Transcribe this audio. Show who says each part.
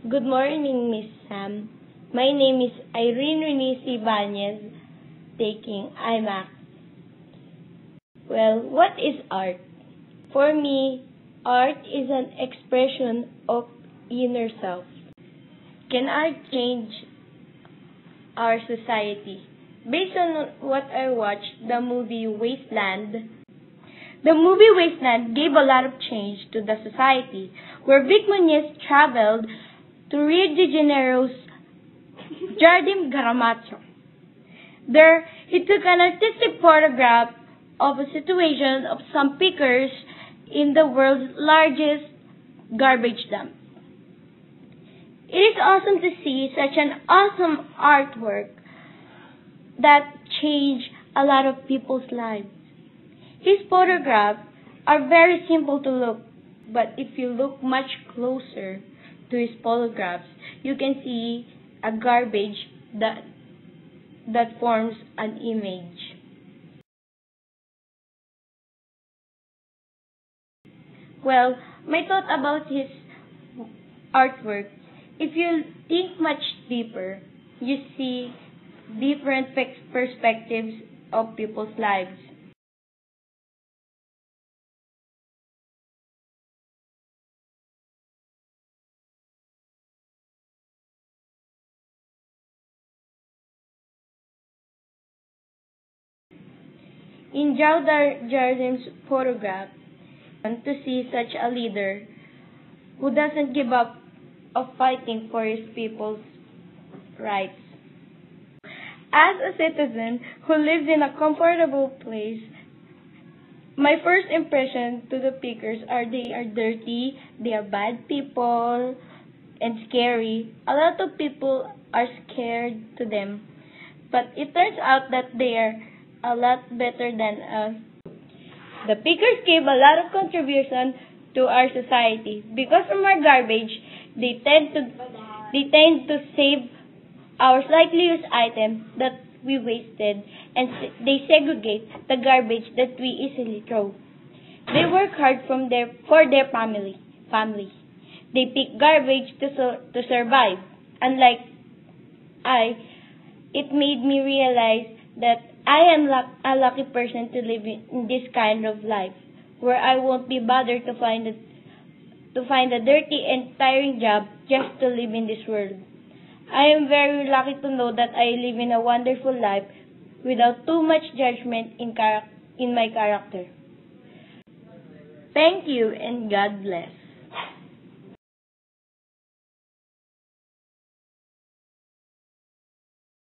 Speaker 1: Good morning, Miss Sam. My name is Irene Renice Ibanez, taking IMAC. Well, what is art? For me, art is an expression of inner self. Can art change our society? Based on what I watched, the movie Wasteland gave a lot of change to the society, where Vic Muñoz traveled to Rio de Janeiro's Jardim Garamacho. There, he took an artistic photograph of a situation of some pickers in the world's largest garbage dump. It is awesome to see such an awesome artwork that changed a lot of people's lives. His photographs are very simple to look, but if you look much closer to his photographs, you can see a garbage that forms an image. Well, my thought about his artwork, if you think much deeper, you see different perspectives of people's lives. In Jardim's photograph, to see such a leader who doesn't give up of fighting for his people's rights. As a citizen who lives in a comfortable place, my first impression to the pickers are they are dirty, they are bad people, and scary. A lot of people are scared to them, but it turns out that they are a lot better than us. The pickers gave a lot of contribution to our society because from our garbage, they tend to save our slightly used items that we wasted, and they segregate the garbage that we easily throw. They work hard for their family. They pick garbage to survive. Unlike I, it made me realize that I am a lucky person to live in this kind of life, where I won't be bothered to find a dirty and tiring job just to live in this world. I am very lucky to know that I live in a wonderful life without too much judgment in my character. Thank you and God bless.